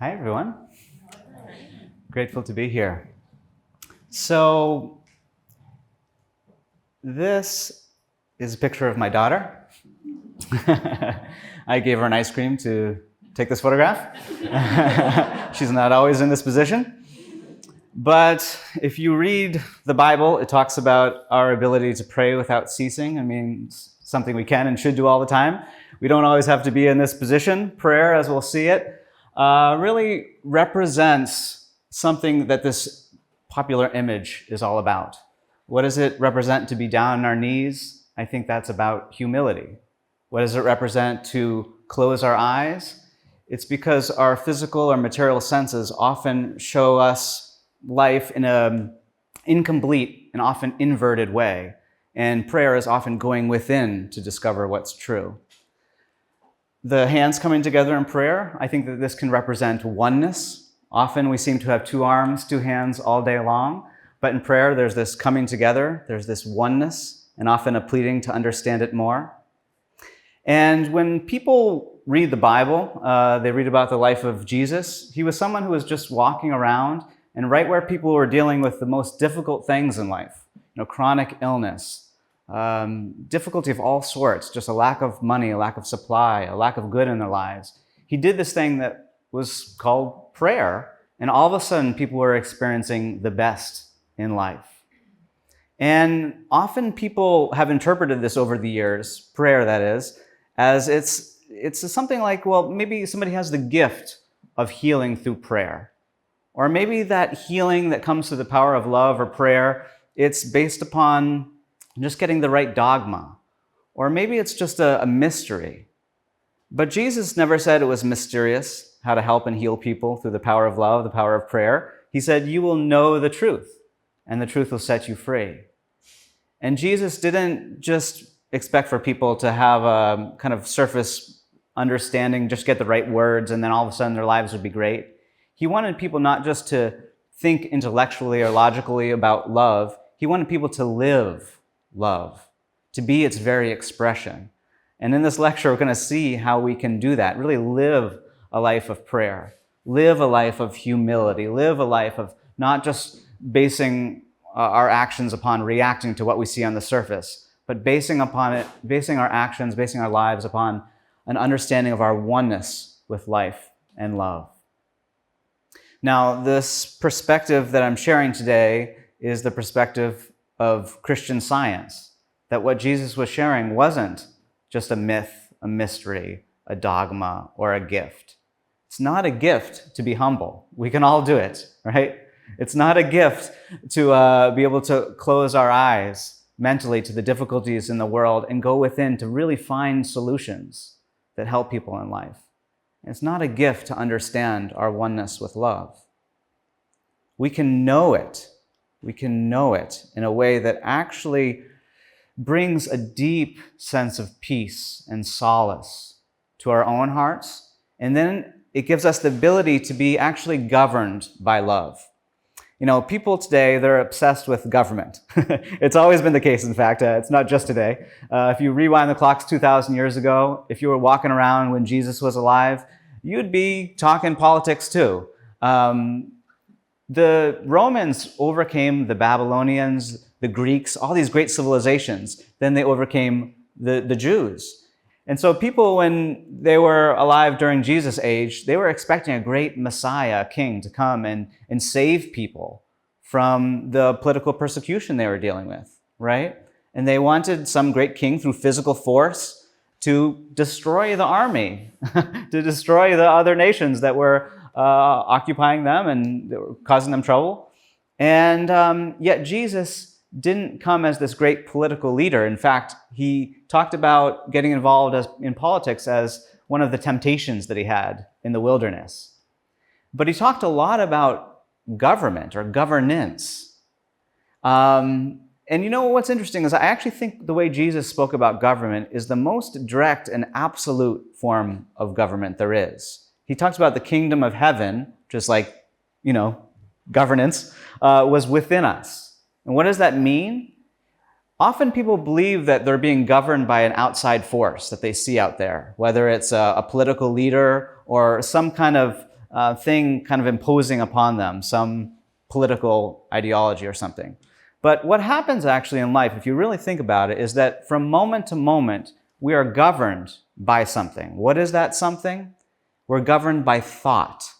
Hi, everyone. Grateful to be here. So, this is a picture of my daughter. I gave her an ice cream to take this photograph. She's not always in this position. But if you read the Bible, it talks about our ability to pray without ceasing. I mean, it's something we can and should do all the time. We don't always have to be in this position. Prayer, as we'll see it, really represents something that this popular image is all about. What does it represent to be down on our knees? I think that's about humility. What does it represent to close our eyes? It's because our physical or material senses often show us life in an incomplete and often inverted way. And prayer is often going within to discover what's true. The hands coming together in prayer, I think that this can represent oneness. Often we seem to have two arms, two hands all day long. But in prayer, there's this coming together, there's this oneness, and often a pleading to understand it more. And when people read the Bible, they read about the life of Jesus. He was someone who was just walking around, and right where people were dealing with the most difficult things in life, chronic illness, difficulty of all sorts, just a lack of money, a lack of supply, a lack of good in their lives. He did this thing that was called prayer, and all of a sudden people were experiencing the best in life. And often people have interpreted this over the years, prayer that is, as it's something like, well, maybe somebody has the gift of healing through prayer. Or maybe that healing that comes through the power of love or prayer, it's based upon just getting the right dogma. Or maybe it's just a mystery. But Jesus never said it was mysterious how to help and heal people through the power of love, the power of prayer. He said, you will know the truth, and the truth will set you free. And Jesus didn't just expect for people to have a kind of surface understanding, just get the right words, and then all of a sudden their lives would be great. He wanted people not just to think intellectually or logically about love. He wanted people to live love, to be its very expression. And in this lecture, we're going to see how we can do that, really live a life of prayer, live a life of humility, live a life of not just basing our actions upon reacting to what we see on the surface, but basing our actions, basing our lives upon an understanding of our oneness with life and love. Now, this perspective that I'm sharing today is the perspective of Christian Science, that what Jesus was sharing wasn't just a myth, a mystery, a dogma, or a gift. It's not a gift to be humble. We can all do it, right? It's not a gift to be able to close our eyes mentally to the difficulties in the world and go within to really find solutions that help people in life. It's not a gift to understand our oneness with love. We can know it. We can know it in a way that actually brings a deep sense of peace and solace to our own hearts. And then it gives us the ability to be actually governed by love. People today, they're obsessed with government. It's always been the case, in fact. It's not just today. If you rewind the clocks 2,000 years ago, if you were walking around when Jesus was alive, you'd be talking politics too. The Romans overcame the Babylonians, the Greeks, all these great civilizations. Then they overcame the Jews. And so people, when they were alive during Jesus' age, they were expecting a great Messiah, a king, to come and save people from the political persecution they were dealing with, right? And they wanted some great king through physical force to destroy the army, to destroy the other nations that were occupying them and they were causing them trouble. And yet Jesus didn't come as this great political leader. In fact, he talked about getting involved in politics as one of the temptations that he had in the wilderness. But he talked a lot about government or governance. And what's interesting is I actually think the way Jesus spoke about government is the most direct and absolute form of government there is. He talks about the kingdom of heaven, just like, governance, was within us. And what does that mean? Often people believe that they're being governed by an outside force that they see out there, whether it's a political leader or some kind of thing kind of imposing upon them, some political ideology or something. But what happens actually in life, if you really think about it, is that from moment to moment, we are governed by something. What is that something? We're governed by thought.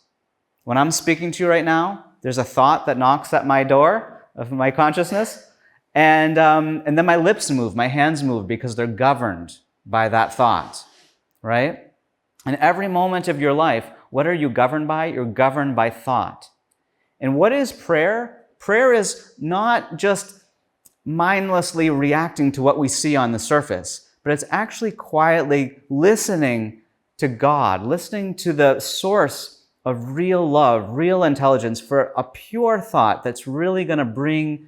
When I'm speaking to you right now, there's a thought that knocks at my door of my consciousness, and then my lips move, my hands move, because they're governed by that thought, right? And every moment of your life, what are you governed by? You're governed by thought. And what is prayer? Prayer is not just mindlessly reacting to what we see on the surface, but it's actually quietly listening to God, listening to the source of real love, real intelligence for a pure thought that's really going to bring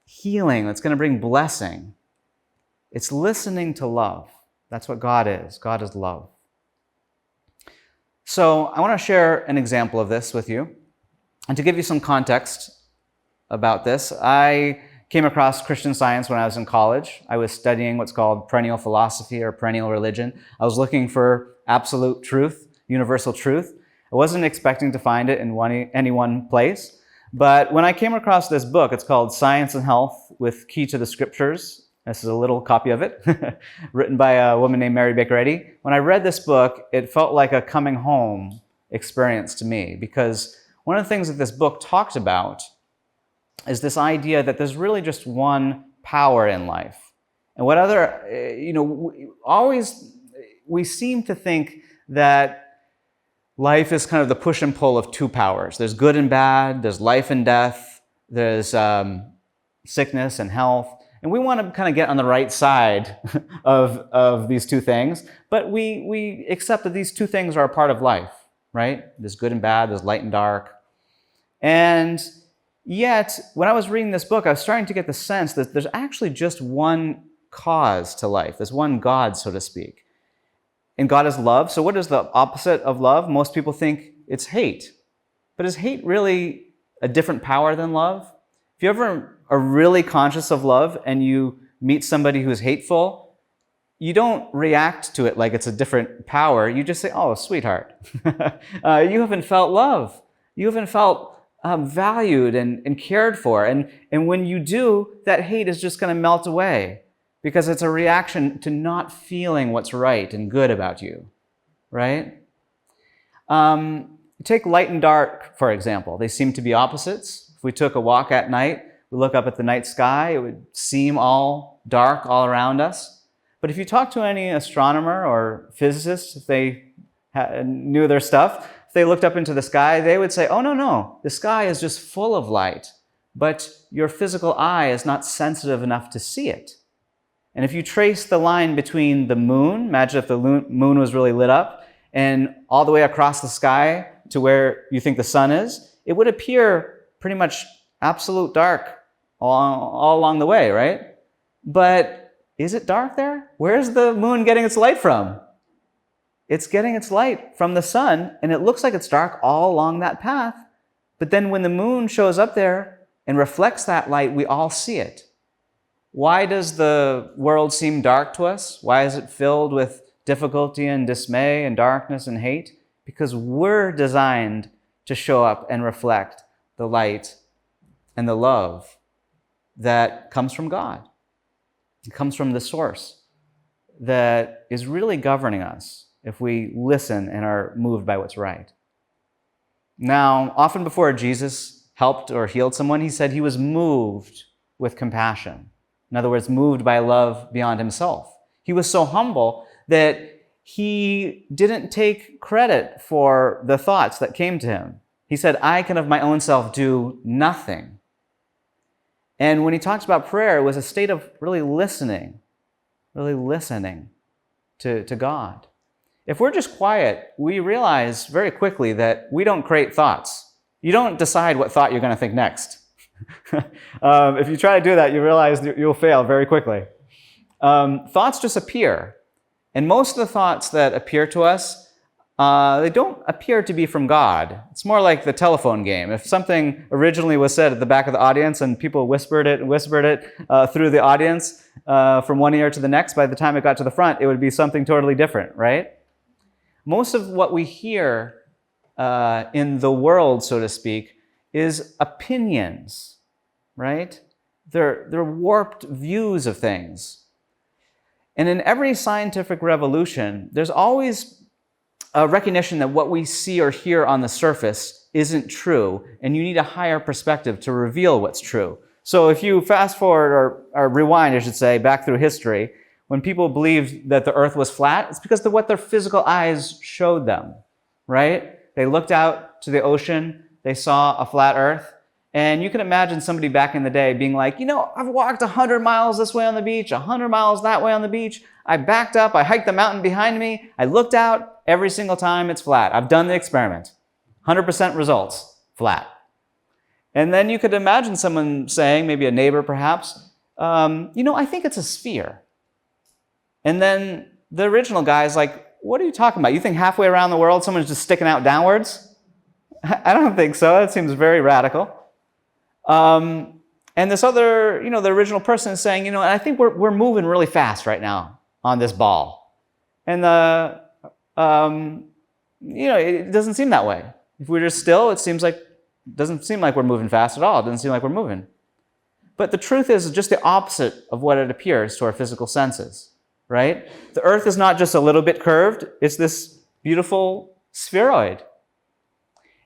healing, that's going to bring blessing. It's listening to love. That's what God is. God is love. So I want to share an example of this with you. And to give you some context about this, I came across Christian Science when I was in college. I was studying what's called perennial philosophy or perennial religion. I was looking for absolute truth, universal truth. I wasn't expecting to find it in any one place. But when I came across this book, it's called Science and Health with Key to the Scriptures. This is a little copy of it, written by a woman named Mary Baker Eddy. When I read this book, it felt like a coming home experience to me, because one of the things that this book talked about is this idea that there's really just one power in life. And what other, we seem to think that life is kind of the push and pull of two powers. There's good and bad, there's life and death, there's sickness and health. And we want to kind of get on the right side of these two things, but we accept that these two things are a part of life, right? There's good and bad, there's light and dark. And yet, when I was reading this book, I was starting to get the sense that there's actually just one cause to life. There's one God, so to speak. And God is love. So what is the opposite of love? Most people think it's hate. But is hate really a different power than love? If you ever are really conscious of love and you meet somebody who's hateful, you don't react to it like it's a different power. You just say, oh, sweetheart. You haven't felt love. You haven't felt valued and cared for. And when you do, that hate is just going to melt away because it's a reaction to not feeling what's right and good about you, right? Take light and dark, for example. They seem to be opposites. If we took a walk at night, we look up at the night sky, it would seem all dark all around us. But if you talk to any astronomer or physicist, if they knew their stuff, if they looked up into the sky, they would say, oh, no, the sky is just full of light, but your physical eye is not sensitive enough to see it. And if you trace the line between the moon, imagine if the moon was really lit up, and all the way across the sky to where you think the sun is, it would appear pretty much absolute dark all along the way, right? But is it dark there? Where's the moon getting its light from? It's getting its light from the sun, and it looks like it's dark all along that path. But then when the moon shows up there and reflects that light, we all see it. Why does the world seem dark to us? Why is it filled with difficulty and dismay and darkness and hate? Because we're designed to show up and reflect the light and the love that comes from God. It comes from the source that is really governing us if we listen and are moved by what's right. Now, often before Jesus helped or healed someone, he said he was moved with compassion. In other words, moved by love beyond himself. He was so humble that he didn't take credit for the thoughts that came to him. He said, I can of my own self do nothing. And when he talks about prayer, it was a state of really listening to God. If we're just quiet, we realize very quickly that we don't create thoughts. You don't decide what thought you're going to think next. If you try to do that, you realize you'll fail very quickly. Thoughts just appear. And most of the thoughts that appear to us, they don't appear to be from God. It's more like the telephone game. If something originally was said at the back of the audience and people whispered it through the audience from one ear to the next, by the time it got to the front, it would be something totally different, right? Most of what we hear in the world, so to speak, is opinions, right? They're warped views of things. And in every scientific revolution, there's always a recognition that what we see or hear on the surface isn't true, and you need a higher perspective to reveal what's true. So if you fast forward, or rewind, I should say, back through history, when people believed that the earth was flat, it's because of what their physical eyes showed them, right? They looked out to the ocean, they saw a flat earth, and you can imagine somebody back in the day being like, I've walked 100 miles this way on the beach, 100 miles that way on the beach, I backed up, I hiked the mountain behind me, I looked out, every single time it's flat. I've done the experiment. 100% results, flat. And then you could imagine someone saying, maybe a neighbor perhaps, I think it's a sphere. And then the original guy's like, what are you talking about? You think halfway around the world someone's just sticking out downwards? I don't think so. That seems very radical. And this other, the original person is saying, I think we're moving really fast right now on this ball. And it doesn't seem that way. If we're just still, doesn't seem like we're moving fast at all. It doesn't seem like we're moving. But the truth is just the opposite of what it appears to our physical senses, right? The earth is not just a little bit curved. It's this beautiful spheroid.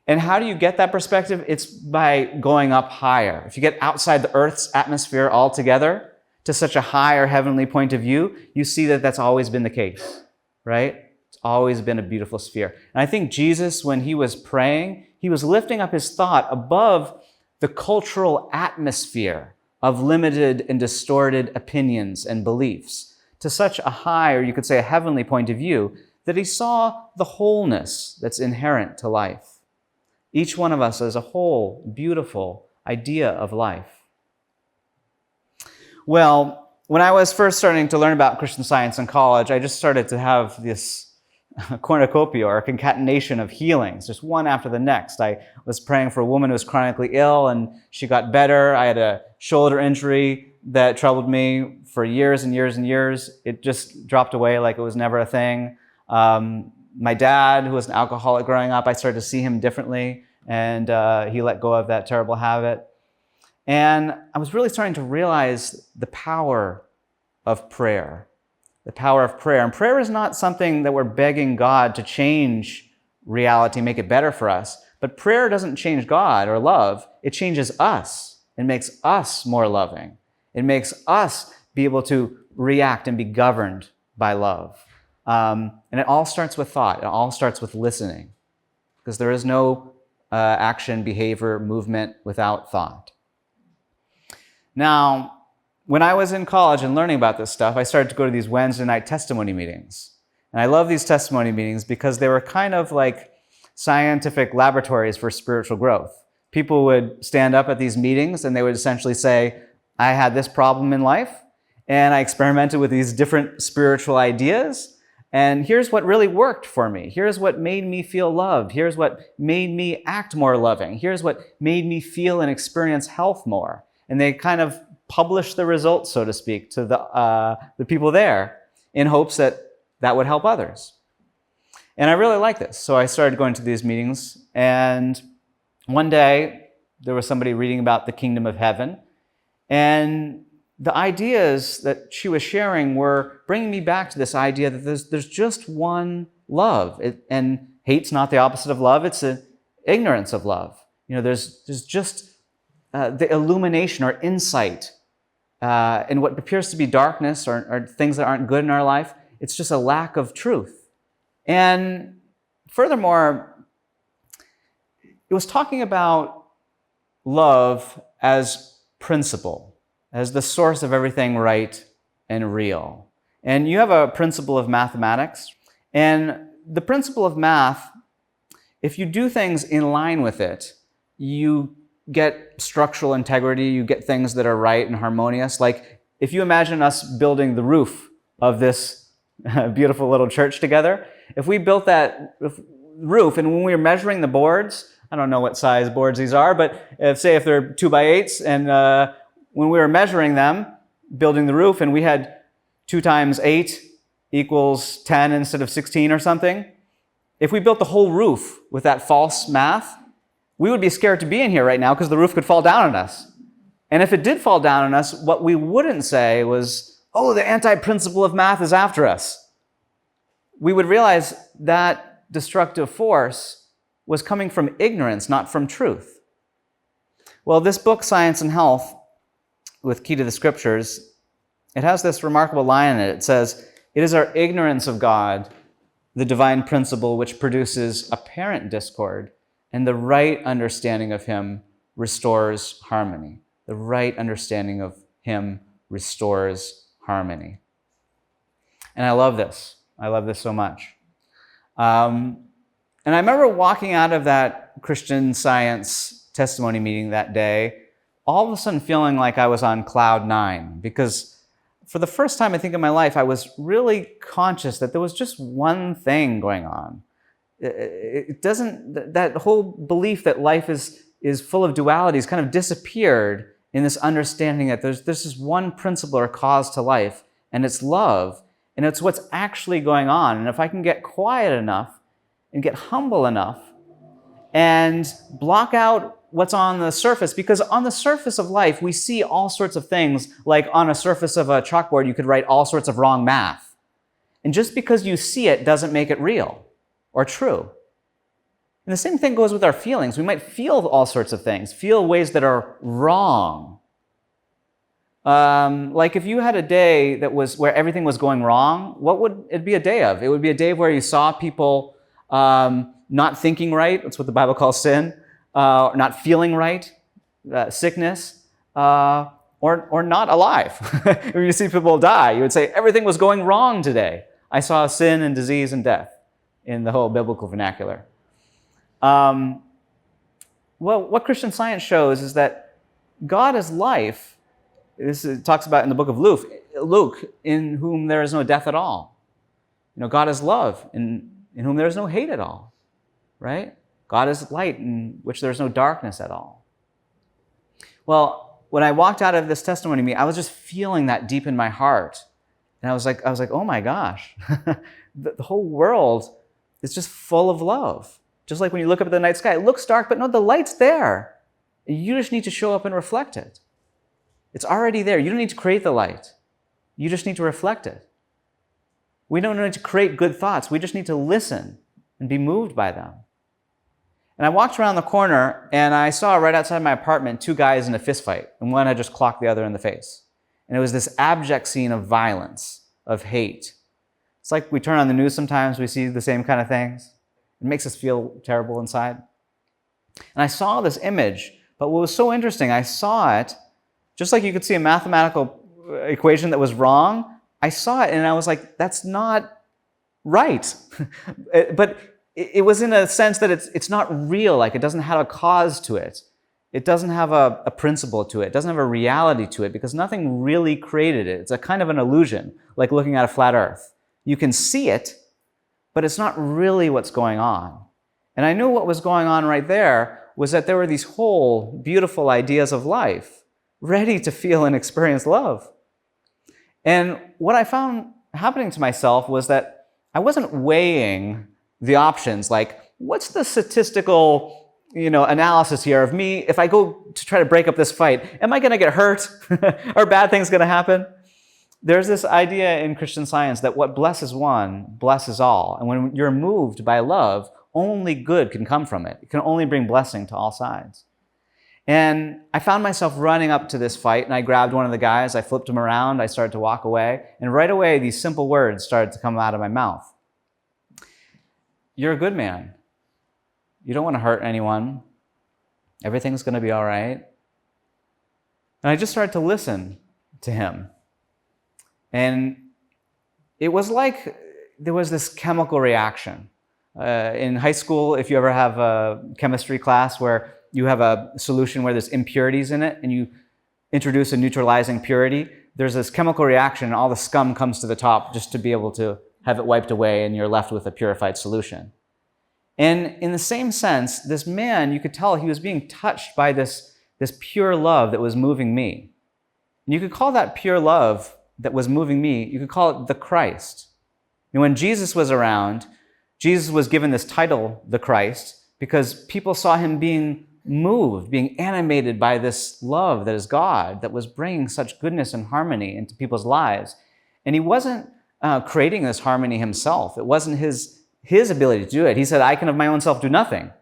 And how do you get that perspective? It's by going up higher. If you get outside the earth's atmosphere altogether to such a higher heavenly point of view, you see that that's always been the case, right? It's always been a beautiful sphere. And I think Jesus, when he was praying, he was lifting up his thought above the cultural atmosphere of limited and distorted opinions and beliefs to such a high, or you could say a heavenly point of view, that he saw the wholeness that's inherent to life. Each one of us as a whole, beautiful idea of life. Well, when I was first starting to learn about Christian Science in college, I just started to have this cornucopia or concatenation of healings, just one after the next. I was praying for a woman who was chronically ill and she got better. I had a shoulder injury that troubled me for years and years and years. It just dropped away like it was never a thing. My dad, who was an alcoholic growing up, I started to see him differently, and he let go of that terrible habit. And I was really starting to realize the power of prayer. The power of prayer. And prayer is not something that we're begging God to change reality, make it better for us. But prayer doesn't change God or love. It changes us. It makes us more loving. It makes us be able to react and be governed by love. And it all starts with thought. It all starts with listening. Because there is no action, behavior, movement without thought. Now, when I was in college and learning about this stuff, I started to go to these Wednesday night testimony meetings. And I love these testimony meetings because they were kind of like scientific laboratories for spiritual growth. People would stand up at these meetings and they would essentially say, I had this problem in life, and I experimented with these different spiritual ideas, and here's what really worked for me. Here's what made me feel loved. Here's what made me act more loving. Here's what made me feel and experience health more. And they kind of publish the results, so to speak, to the people there in hopes that that would help others. And I really like this. So I started going to these meetings, and one day there was somebody reading about the kingdom of heaven, and the ideas that she was sharing were bringing me back to this idea that there's just one love, and hate's not the opposite of love, it's an ignorance of love. There's just the illumination or insight in what appears to be darkness or things that aren't good in our life. It's just a lack of truth. And furthermore, it was talking about love as principle, as the source of everything right and real. And you have a principle of mathematics, and the principle of math, if you do things in line with it, you get structural integrity, you get things that are right and harmonious. Like if you imagine us building the roof of this beautiful little church together, if we built that roof and when we were measuring the boards, I don't know what size boards these are, but if they're 2x8s, and when we were measuring them, building the roof, and we had 2 times 8 equals 10 instead of 16 or something, If we built the whole roof with that false math, we would be scared to be in here right now because the roof could fall down on us. And if it did fall down on us, what we wouldn't say was, oh, the anti-principle of math is after us. We would realize that destructive force was coming from ignorance, not from truth. Well, this book, Science and Health, with Key to the Scriptures, it has this remarkable line in it. It says, "It is our ignorance of God, the divine principle which produces apparent discord, and the right understanding of him restores harmony." The right understanding of him restores harmony. And I love this. I love this so much. And I remember walking out of that Christian Science testimony meeting that day, all of a sudden feeling like I was on cloud nine, because for the first time, I think, in my life, I was really conscious that there was just one thing going on. It doesn't, that whole belief that life is full of dualities kind of disappeared in this understanding that there's this one principle or cause to life, and it's love, and it's what's actually going on. And if I can get quiet enough and get humble enough and block out what's on the surface, because on the surface of life, we see all sorts of things, like on a surface of a chalkboard, you could write all sorts of wrong math. And just because you see it doesn't make it real or true. And the same thing goes with our feelings. We might feel all sorts of things, feel ways that are wrong. Like if you had a day that was where everything was going wrong, what would it be a day of? It would be a day where you saw people not thinking right. That's what the Bible calls sin. Not feeling right, sickness, or not alive. When you see people die, you would say, everything was going wrong today. I saw sin and disease and death in the whole biblical vernacular. Well, what Christian Science shows is that God is life. This talks about in the book of Luke, in whom there is no death at all. You know, God is love, in whom there is no hate at all, right? God is light, in which there is no darkness at all. Well, when I walked out of this testimony meeting, I was just feeling that deep in my heart. And I was like, oh my gosh, the whole world is just full of love. Just like when you look up at the night sky, it looks dark, but no, the light's there. You just need to show up and reflect it. It's already there. You don't need to create the light. You just need to reflect it. We don't need to create good thoughts. We just need to listen and be moved by them. And I walked around the corner, and I saw right outside my apartment 2 guys in a fist fight, and one had just clocked the other in the face. And it was this abject scene of violence, of hate. It's like we turn on the news sometimes, we see the same kind of things. It makes us feel terrible inside. And I saw this image, but what was so interesting, I saw it, just like you could see a mathematical equation that was wrong, I saw it and I was like, that's not right. But it was in a sense that it's not real, like it doesn't have a cause to it. It doesn't have a principle to it. It doesn't have a reality to it because nothing really created it. It's a kind of an illusion, like looking at a flat earth. You can see it, but it's not really what's going on. And I knew what was going on right there was that there were these whole beautiful ideas of life, ready to feel and experience love. And what I found happening to myself was that I wasn't weighing the options, like what's the statistical analysis here of me, if I go to try to break up this fight, am I going to get hurt? Are bad things going to happen? There's this idea in Christian Science that what blesses one blesses all. And when you're moved by love, only good can come from it. It can only bring blessing to all sides. And I found myself running up to this fight, and I grabbed one of the guys, I flipped him around, I started to walk away, and right away these simple words started to come out of my mouth. You're a good man. You don't want to hurt anyone. Everything's going to be all right. And I just started to listen to him. And it was like there was this chemical reaction. In high school, if you ever have a chemistry class where you have a solution where there's impurities in it and you introduce a neutralizing purity, there's this chemical reaction and all the scum comes to the top just to be able to have it wiped away and you're left with a purified solution. And in the same sense, this man, you could tell he was being touched by this pure love that was moving me. And you could call that pure love that was moving me, you could call it the Christ. And when Jesus was around, Jesus was given this title, the Christ, because people saw him being moved, being animated by this love that is God, that was bringing such goodness and harmony into people's lives. And he wasn't creating this harmony himself. It wasn't his ability to do it. He said, I can of my own self do nothing,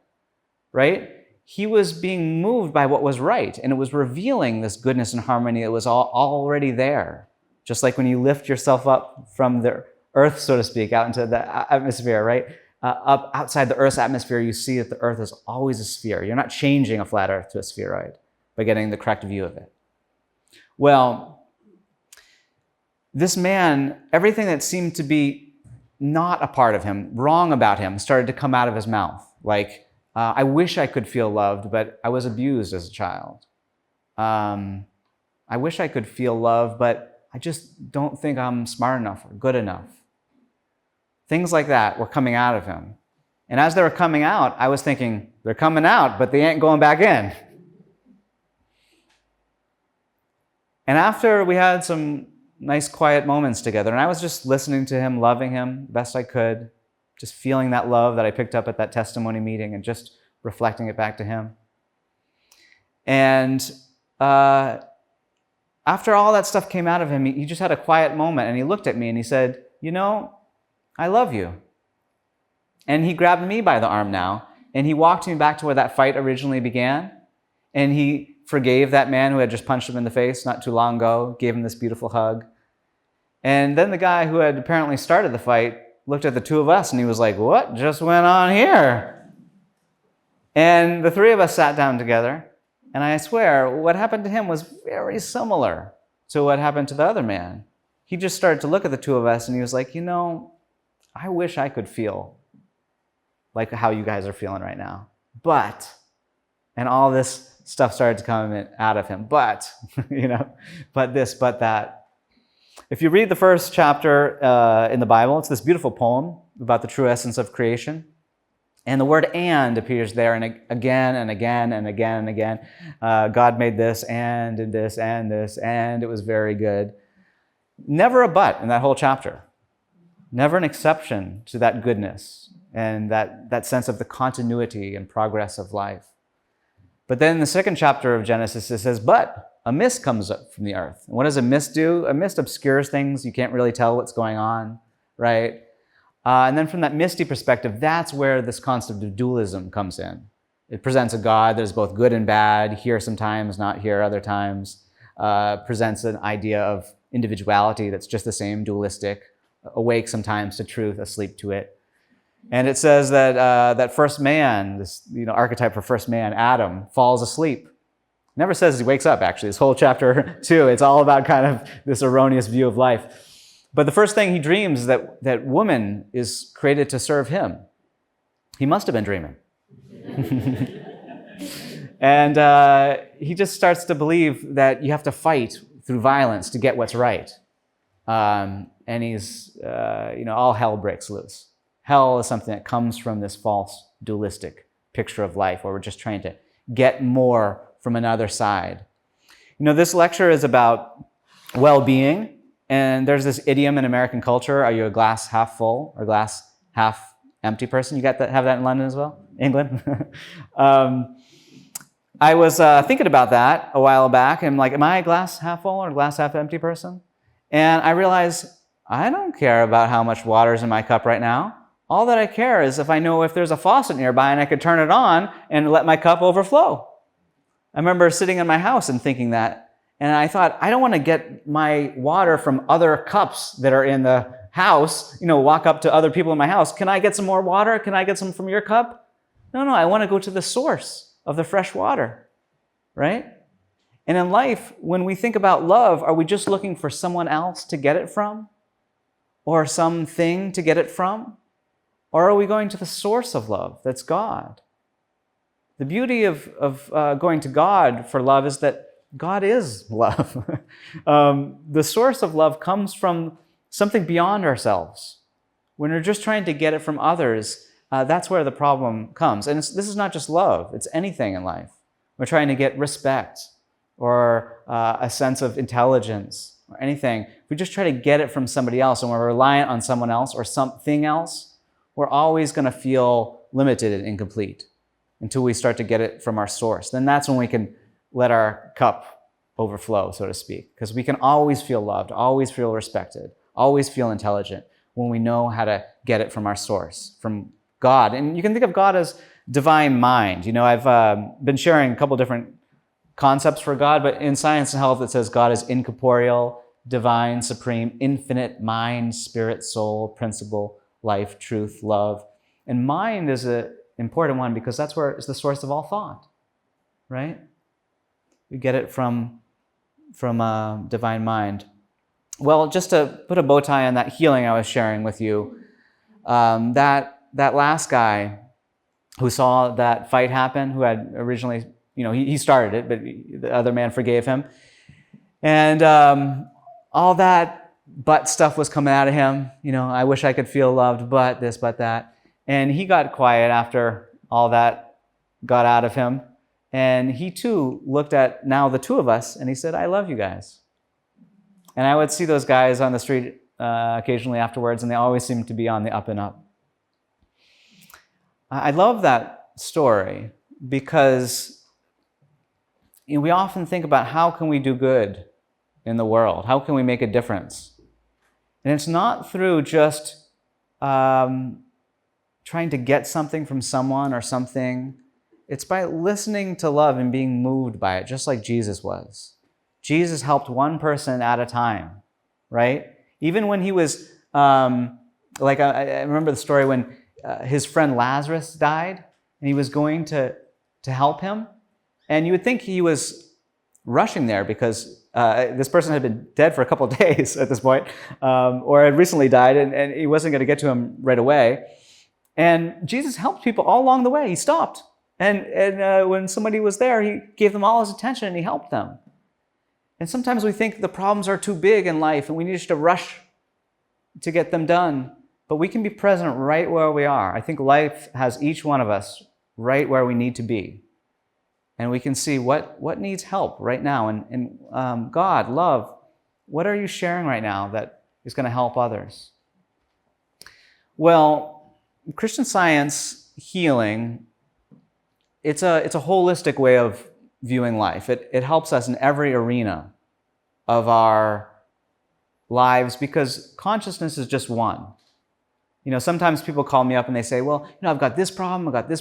right? He was being moved by what was right, and it was revealing this goodness and harmony that was already there. Just like when you lift yourself up from the earth, so to speak, out into the atmosphere, right? Up outside the Earth's atmosphere, you see that the Earth is always a sphere. You're not changing a flat Earth to a spheroid by getting the correct view of it. Well, this man, everything that seemed to be not a part of him, wrong about him, started to come out of his mouth. Like, I wish I could feel loved, but I was abused as a child. I wish I could feel love, but I just don't think I'm smart enough or good enough. Things like that were coming out of him. And as they were coming out, I was thinking, they're coming out, but they ain't going back in. And after we had some nice quiet moments together, and I was just listening to him, loving him best I could, just feeling that love that I picked up at that testimony meeting and just reflecting it back to him. And after all that stuff came out of him, he just had a quiet moment, and he looked at me and he said, you know, I love you. And he grabbed me by the arm now, and he walked me back to where that fight originally began, and he forgave that man who had just punched him in the face not too long ago, gave him this beautiful hug. And then the guy who had apparently started the fight looked at the two of us, and he was like, what just went on here? And the three of us sat down together, and I swear, what happened to him was very similar to what happened to the other man. He just started to look at the two of us, and he was like, you know, I wish I could feel like how you guys are feeling right now. But, and all this stuff started to come out of him. But, you know, but this, but that. If you read the first chapter in the Bible, it's this beautiful poem about the true essence of creation. And the word and appears there, and again and again and again and again. God made this and did this, and it was very good. Never a but in that whole chapter. Never an exception to that goodness and that sense of the continuity and progress of life. But then in the second chapter of Genesis, it says, but a mist comes up from the earth. And what does a mist do? A mist obscures things. You can't really tell what's going on, right? And then from that misty perspective, that's where this concept of dualism comes in. It presents a God that is both good and bad, here sometimes, not here other times. Presents an idea of individuality that's just the same, dualistic, awake sometimes to truth, asleep to it. And it says that that first man, this archetype for first man, Adam, falls asleep. Never says he wakes up, actually. This whole chapter 2, it's all about kind of this erroneous view of life. But the first thing he dreams is that woman is created to serve him. He must have been dreaming. And he just starts to believe that you have to fight through violence to get what's right. And he's, all hell breaks loose. Hell is something that comes from this false dualistic picture of life where we're just trying to get more from another side. This lecture is about well-being, and there's this idiom in American culture, are you a glass half full or glass half empty person? You have that in London as well? England? I was thinking about that a while back, and I'm like, am I a glass half full or a glass half empty person? And I realized I don't care about how much water's in my cup right now. All that I care is if I know if there's a faucet nearby and I could turn it on and let my cup overflow. I remember sitting in my house and thinking that, and I thought, I don't want to get my water from other cups that are in the house, walk up to other people in my house. Can I get some more water? Can I get some from your cup? No, I want to go to the source of the fresh water, right? And in life, when we think about love, are we just looking for someone else to get it from? Or something to get it from? Or are we going to the source of love, that's God? The beauty of going to God for love is that God is love. The source of love comes from something beyond ourselves. When we're just trying to get it from others, that's where the problem comes. And this is not just love, it's anything in life. We're trying to get respect or a sense of intelligence or anything. If we just try to get it from somebody else and we're reliant on someone else or something else, we're always going to feel limited and incomplete until we start to get it from our source. Then that's when we can let our cup overflow, so to speak, because we can always feel loved, always feel respected, always feel intelligent when we know how to get it from our source, from God. And you can think of God as divine mind. I've been sharing a couple different concepts for God, but in Science and Health, it says God is incorporeal, divine, supreme, infinite, mind, spirit, soul, principle, life, truth, love. And mind is an important one because that's where it's the source of all thought, right? We get it from divine mind. Well, just to put a bow tie on that healing I was sharing with you, that last guy who saw that fight happen, who had originally, he started it, but the other man forgave him. And all that but stuff was coming out of him. I wish I could feel loved, but this, but that. And he got quiet after all that got out of him. And he too looked at now the two of us and he said, I love you guys. And I would see those guys on the street occasionally afterwards, and they always seemed to be on the up and up. I love that story because we often think about how can we do good in the world? How can we make a difference? And it's not through just trying to get something from someone or something. It's by listening to love and being moved by it, just like Jesus was. Jesus helped one person at a time, right? Even when he was, I remember the story when his friend Lazarus died, and he was going to help him. And you would think he was rushing there because this person had been dead for a couple of days at this point, or had recently died, and he wasn't going to get to him right away. And Jesus helped people all along the way. He stopped. And when somebody was there, he gave them all his attention and he helped them. And sometimes we think the problems are too big in life and we need to rush to get them done. But we can be present right where we are. I think life has each one of us right where we need to be. And we can see what needs help right now. And God, love, what are you sharing right now that is going to help others? Well, Christian Science healing, it's a holistic way of viewing life. It helps us in every arena of our lives because consciousness is just one. Sometimes people call me up and they say, well, I've got this problem, this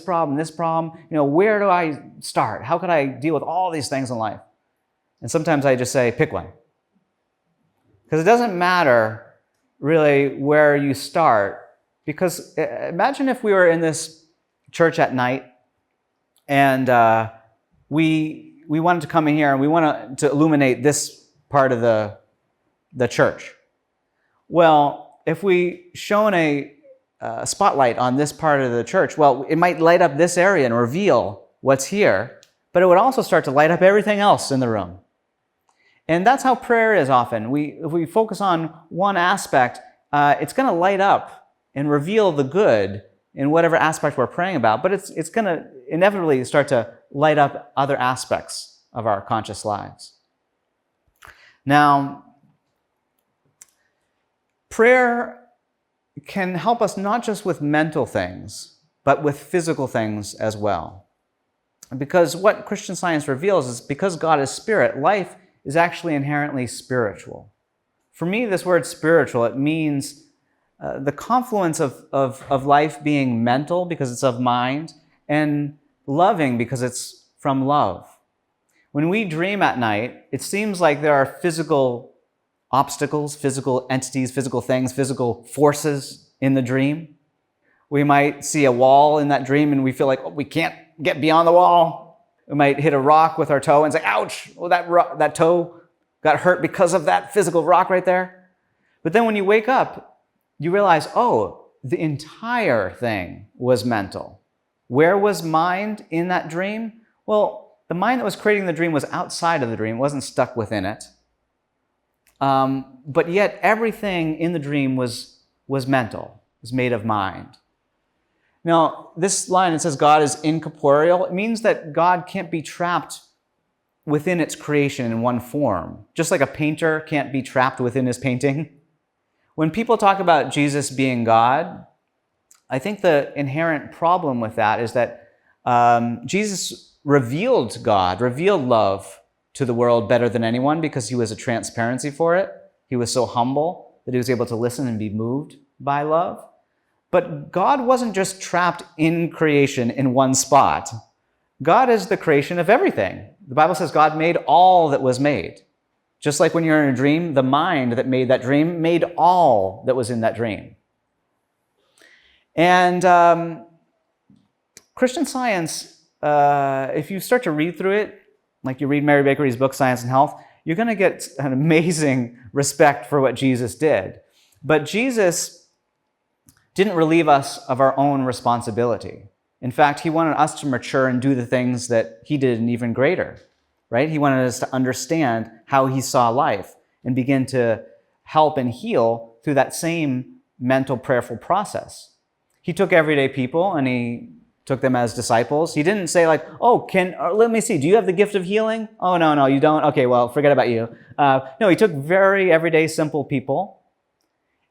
problem. Where do I start? How could I deal with all these things in life? And sometimes I just say, pick one. Because it doesn't matter really where you start. Because imagine if we were in this church at night and we wanted to come in here and we wanted to illuminate this part of the church. Well, if we shone a spotlight on this part of the church, well, it might light up this area and reveal what's here, but it would also start to light up everything else in the room. And that's how prayer is often. If we focus on one aspect, it's going to light up and reveal the good in whatever aspect we're praying about, but it's going to inevitably start to light up other aspects of our conscious lives. Now, prayer can help us not just with mental things, but with physical things as well. Because what Christian Science reveals is because God is spirit, life is actually inherently spiritual. For me, this word spiritual, it means the confluence of life being mental because it's of mind and loving because it's from love. When we dream at night, it seems like there are physical obstacles, physical entities, physical things, physical forces in the dream. We might see a wall in that dream and we feel like we can't get beyond the wall. We might hit a rock with our toe and say, ouch, well, that toe got hurt because of that physical rock right there. But then when you wake up, you realize, oh, the entire thing was mental. Where was mind in that dream? Well, the mind that was creating the dream was outside of the dream, wasn't stuck within it. But yet everything in the dream was mental, was made of mind. Now, this line, it says God is incorporeal. It means that God can't be trapped within its creation in one form. Just like a painter can't be trapped within his painting. When people talk about Jesus being God, I think the inherent problem with that is that Jesus revealed God, revealed love to the world better than anyone because he was a transparency for it. He was so humble that he was able to listen and be moved by love. But God wasn't just trapped in creation in one spot. God is the creation of everything. The Bible says God made all that was made. Just like when you're in a dream, the mind that made that dream made all that was in that dream. And Christian Science, if you start to read through it, like you read Mary Bakery's book, Science and Health, you're going to get an amazing respect for what Jesus did. But Jesus didn't relieve us of our own responsibility. In fact, he wanted us to mature and do the things that he did and even greater, right? He wanted us to understand how he saw life and begin to help and heal through that same mental, prayerful process. He took everyday people and he took them as disciples. He didn't say like, oh, let me see, do you have the gift of healing? Oh, no, you don't? Okay, well, forget about you. No, he took very everyday, simple people,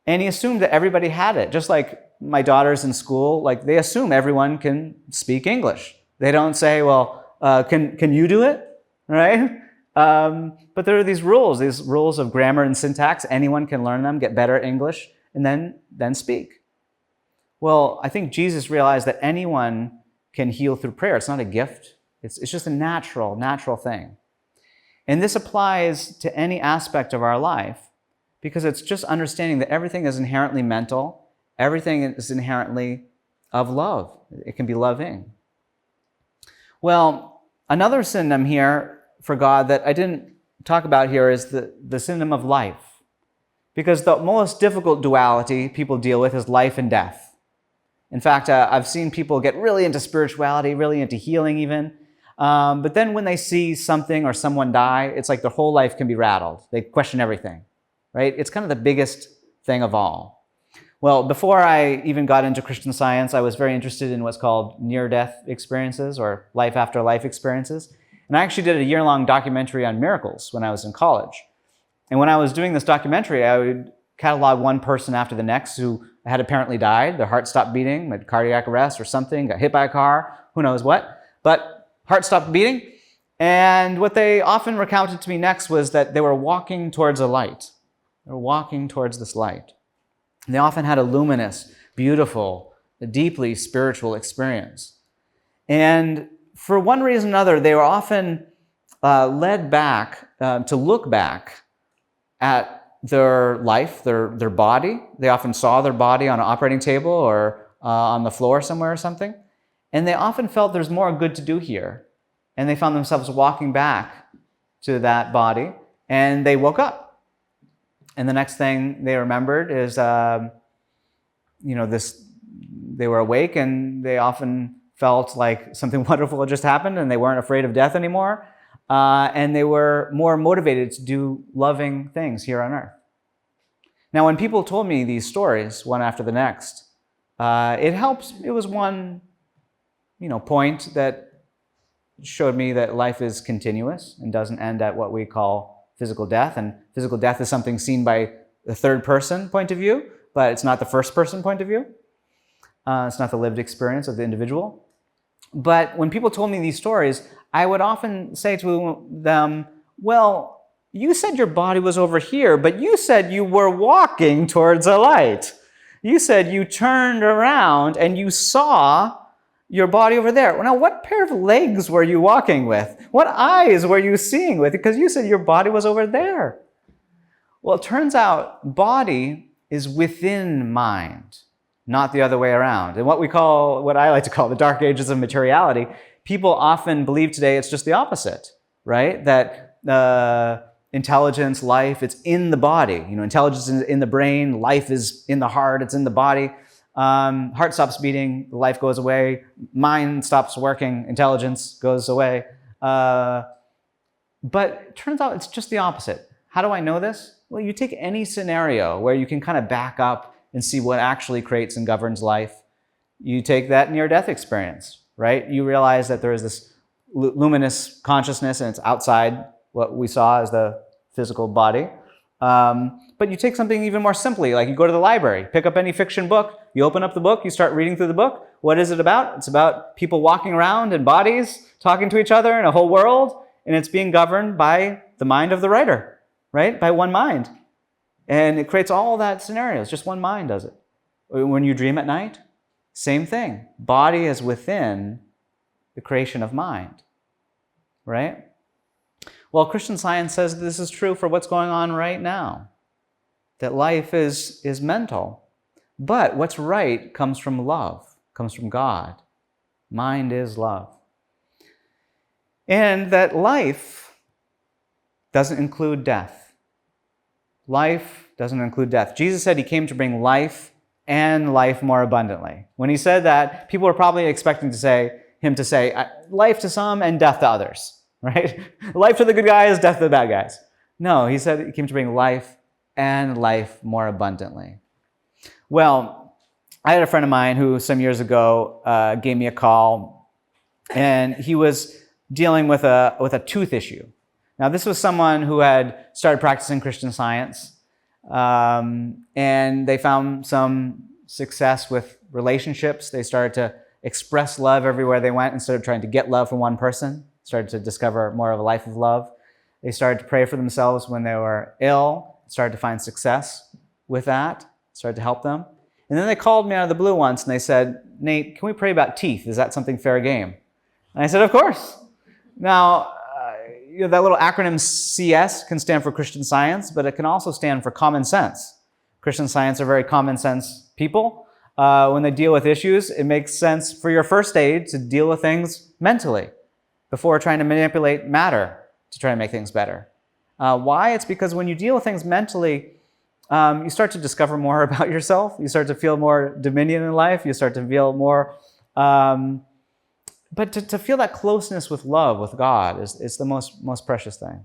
and he assumed that everybody had it. Just like my daughters in school, like they assume everyone can speak English. They don't say, well, can you do it, right? But there are these rules of grammar and syntax. Anyone can learn them, get better at English, and then speak. Well, I think Jesus realized that anyone can heal through prayer. It's not a gift. It's just a natural thing. And this applies to any aspect of our life because it's just understanding that everything is inherently mental. Everything is inherently of love. It can be loving. Well, another synonym here for God that I didn't talk about here is the synonym of life. Because the most difficult duality people deal with is life and death. In fact, I've seen people get really into spirituality, really into healing even. But then when they see something or someone die, it's like their whole life can be rattled. They question everything, right? It's kind of the biggest thing of all. Well, before I even got into Christian Science, I was very interested in what's called near-death experiences or life-after-life experiences. And I actually did a year-long documentary on miracles when I was in college. And when I was doing this documentary, I would catalog one person after the next who had apparently died. Their heart stopped beating, had cardiac arrest or something, got hit by a car, who knows what. But heart stopped beating. And what they often recounted to me next was that they were walking towards a light. They were walking towards this light. And they often had a luminous, beautiful, deeply spiritual experience. And for one reason or another, they were often led back to look back at their life, their body. They often saw their body on an operating table or on the floor somewhere or something. And they often felt there's more good to do here. And they found themselves walking back to that body, and they woke up. And the next thing they remembered is, they were awake, and they often felt like something wonderful had just happened, and they weren't afraid of death anymore. And they were more motivated to do loving things here on earth. Now, when people told me these stories, one after the next, it helped. It was one, point that showed me that life is continuous and doesn't end at what we call physical death. And physical death is something seen by the third person point of view, but it's not the first person point of view. It's not the lived experience of the individual. But when people told me these stories, I would often say to them, well, you said your body was over here, but you said you were walking towards a light. You said you turned around and you saw your body over there. Now, what pair of legs were you walking with? What eyes were you seeing with? Because you said your body was over there. Well, it turns out body is within mind, not the other way around. And what I like to call the dark ages of materiality, people often believe today it's just the opposite, right? That intelligence, life, it's in the body. Intelligence is in the brain, life is in the heart, it's in the body. Heart stops beating, life goes away. Mind stops working, intelligence goes away. But it turns out it's just the opposite. How do I know this? Well, you take any scenario where you can kind of back up and see what actually creates and governs life. You take that near-death experience, right? You realize that there is this luminous consciousness and it's outside what we saw as the physical body. But you take something even more simply, like you go to the library, pick up any fiction book, you open up the book, you start reading through the book. What is it about? It's about people walking around in bodies, talking to each other in a whole world, and it's being governed by the mind of the writer, right? By one mind. And it creates all that scenarios. Just one mind does it. When you dream at night, same thing. Body is within the creation of mind, right? Well, Christian Science says this is true for what's going on right now, that life is mental. But what's right comes from love, comes from God. Mind is love. And that life doesn't include death. Life doesn't include death. Jesus said he came to bring life and life more abundantly. When he said that, people were probably expecting him to say life to some and death to others, right? Life to the good guys, death to the bad guys. No, he said he came to bring life and life more abundantly. Well, I had a friend of mine who some years ago gave me a call, and he was dealing with a tooth issue. Now, this was someone who had started practicing Christian Science, and they found some success with relationships. They started to express love everywhere they went instead of trying to get love from one person. Started to discover more of a life of love. They started to pray for themselves when they were ill, started to find success with that, started to help them. And then they called me out of the blue once and they said, "Nate, can we pray about teeth? Is that something fair game?" And I said, "Of course." Now, that little acronym CS can stand for Christian Science, but it can also stand for common sense. Christian Science are very common sense people. When they deal with issues, it makes sense for your first aid to deal with things mentally before trying to manipulate matter to try to make things better. Why? It's because when you deal with things mentally, you start to discover more about yourself. You start to feel more dominion in life. You start to feel more... But to feel that closeness with love, with God, is the most precious thing.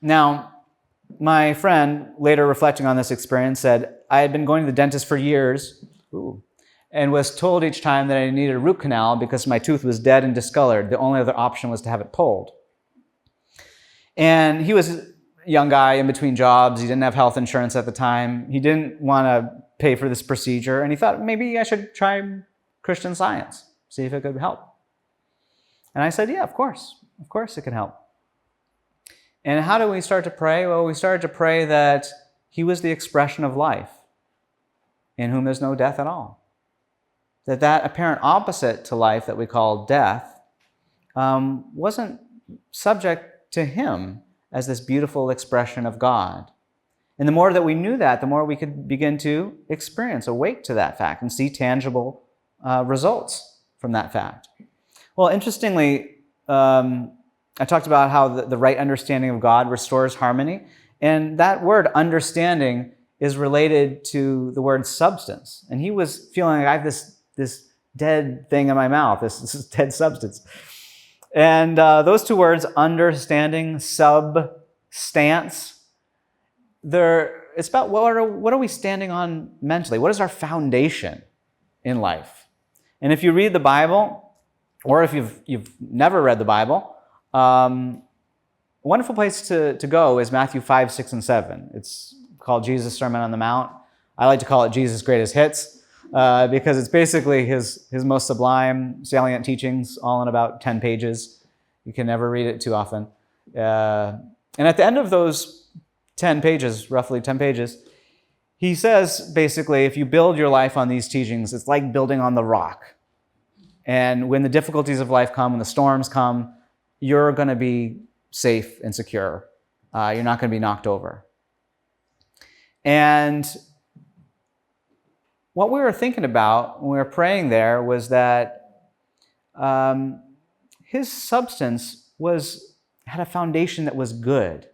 Now, my friend, later reflecting on this experience, said, "I had been going to the dentist for years and was told each time that I needed a root canal because my tooth was dead and discolored. The only other option was to have it pulled." And he was a young guy in between jobs. He didn't have health insurance at the time. He didn't want to pay for this procedure, and he thought, maybe I should try Christian Science. See if it could help. And I said, yeah, of course it can help. And how do we start to pray? Well, we started to pray that he was the expression of life, in whom there's no death at all. That apparent opposite to life that we call death wasn't subject to him as this beautiful expression of God. And the more that we knew that, the more we could begin to awake to that fact and see tangible results from that fact. Well, interestingly, I talked about how the right understanding of God restores harmony. And that word understanding is related to the word substance. And he was feeling like I have this dead thing in my mouth, this dead substance. And those two words, understanding, substance, it's about what are we standing on mentally? What is our foundation in life? And if you read the Bible, or if you've never read the Bible, a wonderful place to go is Matthew 5, 6, and 7. It's called Jesus' Sermon on the Mount. I like to call it Jesus' Greatest Hits because it's basically his most sublime, salient teachings, all in about 10 pages. You can never read it too often. And at the end of those 10 pages, roughly 10 pages, he says, basically, if you build your life on these teachings, it's like building on the rock. And when the difficulties of life come, when the storms come, you're going to be safe and secure. You're not going to be knocked over. And what we were thinking about when we were praying there was that his substance had a foundation that was good.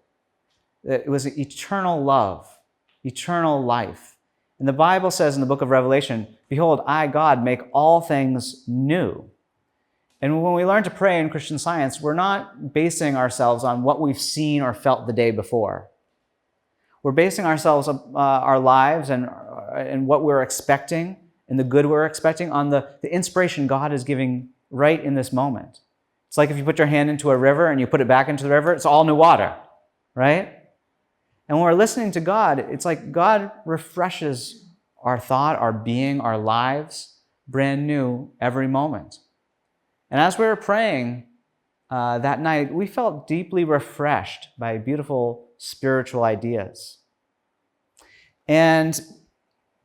It was eternal love, eternal life. And the Bible says in the book of Revelation, "Behold, I, God, make all things new." And when we learn to pray in Christian Science, we're not basing ourselves on what we've seen or felt the day before. We're basing ourselves, our lives and what we're expecting and the good we're expecting on the inspiration God is giving right in this moment. It's like if you put your hand into a river and you put it back into the river, it's all new water, right? And when we're listening to God, it's like God refreshes our thought, our being, our lives, brand new every moment. And as we were praying that night, we felt deeply refreshed by beautiful spiritual ideas. And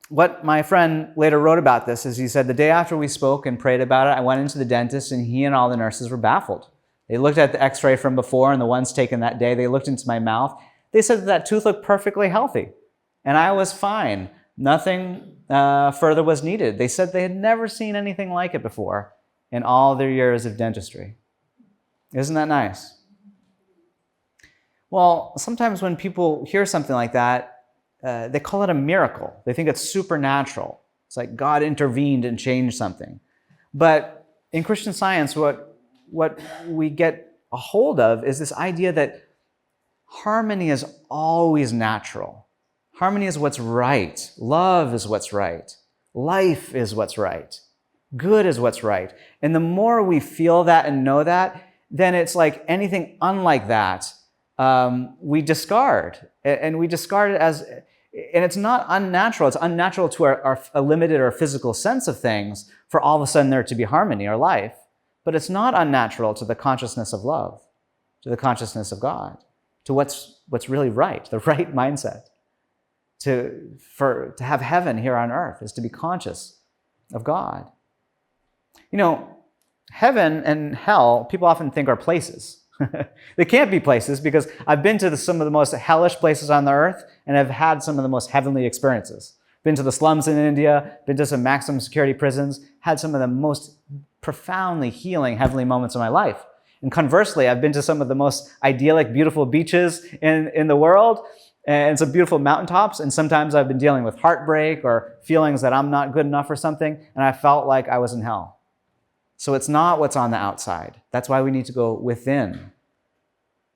what my friend later wrote about this is he said, the day after we spoke and prayed about it, I went into the dentist and he and all the nurses were baffled. They looked at the x-ray from before and the ones taken that day. They looked into my mouth. They said that tooth looked perfectly healthy and I was fine. Nothing further was needed. They said they had never seen anything like it before in all their years of dentistry. Isn't that nice? Well, sometimes when people hear something like that, they call it a miracle. They think it's supernatural. It's like God intervened and changed something. But in Christian Science, what we get a hold of is this idea that harmony is always natural. Harmony is what's right. Love is what's right. Life is what's right. Good is what's right. And the more we feel that and know that, then it's like anything unlike that, we discard. And we discard it as, and it's not unnatural. It's unnatural to a limited or physical sense of things for all of a sudden there to be harmony or life. But it's not unnatural to the consciousness of love, to the consciousness of God, to what's really right, the right mindset. To have heaven here on earth is to be conscious of God. You know, heaven and hell, people often think are places. They can't be places because I've been to some of the most hellish places on the earth and I've had some of the most heavenly experiences. Been to the slums in India, been to some maximum security prisons, had some of the most profoundly healing heavenly moments of my life. And conversely, I've been to some of the most idyllic, beautiful beaches in the world and some beautiful mountaintops. And sometimes I've been dealing with heartbreak or feelings that I'm not good enough or something. And I felt like I was in hell. So it's not what's on the outside. That's why we need to go within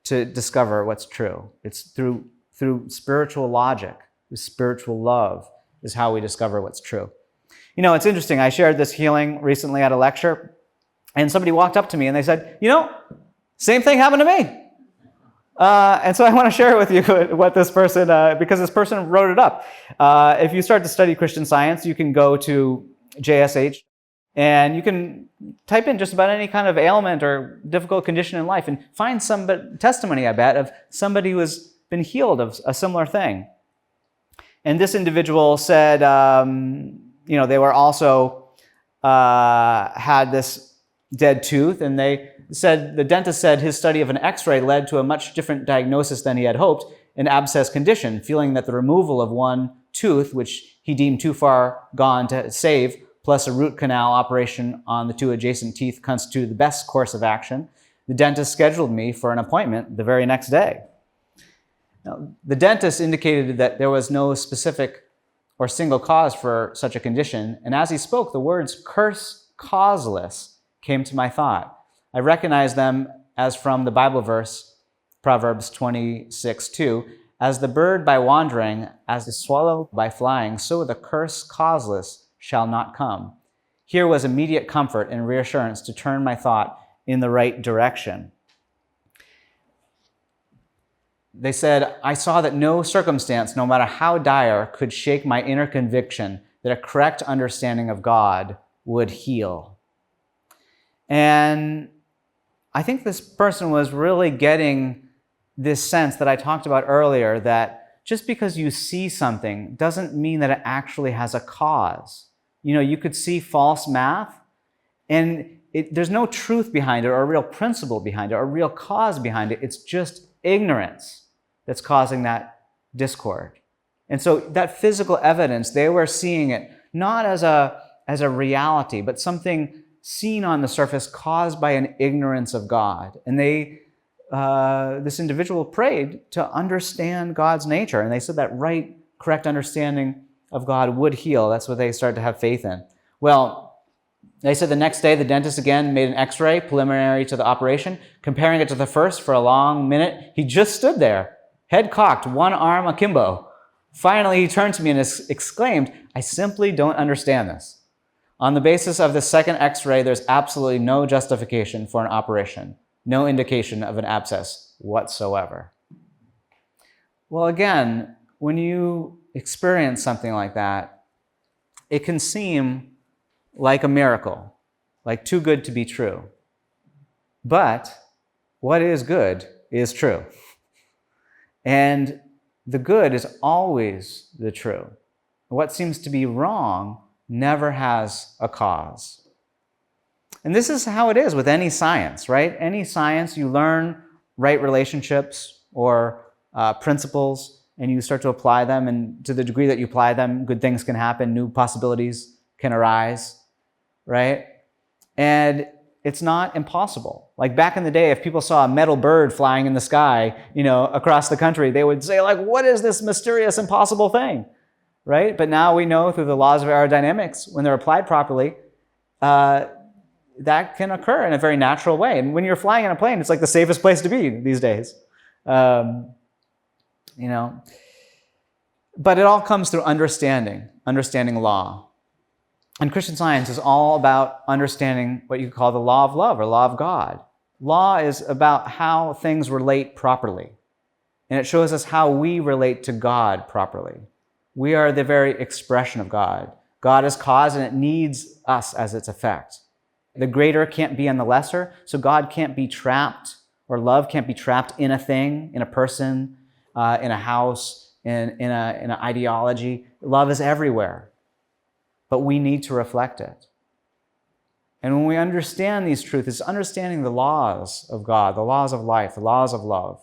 to discover what's true. It's through spiritual logic, spiritual love is how we discover what's true. You know, it's interesting. I shared this healing recently at a lecture, and somebody walked up to me and they said, you know, same thing happened to me. And so I want to share with you what this person, because this person wrote it up. If you start to study Christian Science, you can go to JSH and you can type in just about any kind of ailment or difficult condition in life and find some testimony, I bet, of somebody who has been healed of a similar thing. And this individual said, you know, they were also had this dead tooth, and they said, the dentist said his study of an x-ray led to a much different diagnosis than he had hoped, an abscess condition, feeling that the removal of one tooth, which he deemed too far gone to save, plus a root canal operation on the two adjacent teeth constituted the best course of action. The dentist scheduled me for an appointment the very next day. Now, the dentist indicated that there was no specific or single cause for such a condition, and as he spoke, the words "curse causeless" came to my thought. I recognized them as from the Bible verse, Proverbs 26:2, as the bird by wandering, as the swallow by flying, so the curse causeless shall not come. Here was immediate comfort and reassurance to turn my thought in the right direction. They said, I saw that no circumstance, no matter how dire, could shake my inner conviction that a correct understanding of God would heal. And I think this person was really getting this sense that I talked about earlier, that just because you see something doesn't mean that it actually has a cause. You know, you could see false math, and there's no truth behind it or a real principle behind it or a real cause behind it. It's just ignorance that's causing that discord. And so that physical evidence, they were seeing it not as a reality, but something seen on the surface caused by an ignorance of God. And this individual prayed to understand God's nature. And they said that right, correct understanding of God would heal. That's what they started to have faith in. Well, they said the next day, the dentist again made an x-ray preliminary to the operation, comparing it to the first for a long minute. He just stood there, head cocked, one arm akimbo. Finally, he turned to me and exclaimed, I simply don't understand this. On the basis of the second x-ray, there's absolutely no justification for an operation, no indication of an abscess whatsoever. Well, again, when you experience something like that, it can seem like a miracle, like too good to be true. But what is good is true. And the good is always the true. What seems to be wrong never has a cause. And this is how it is with any science, right? Any science, you learn right relationships or principles, and you start to apply them, and to the degree that you apply them, good things can happen, new possibilities can arise, right? And it's not impossible. Like back in the day, if people saw a metal bird flying in the sky, across the country, they would say, like, what is this mysterious, impossible thing, right? But now we know through the laws of aerodynamics, when they're applied properly, that can occur in a very natural way. And when you're flying in a plane, it's like the safest place to be these days. But it all comes through understanding law. And Christian Science is all about understanding what you could call the law of love or law of God. Law is about how things relate properly. And it shows us how we relate to God properly. We are the very expression of God. God is cause and it needs us as its effect. The greater can't be on the lesser, so God can't be trapped, or love can't be trapped in a thing, in a person, in a house, in an ideology. Love is everywhere, but we need to reflect it. And when we understand these truths, it's understanding the laws of God, the laws of life, the laws of love.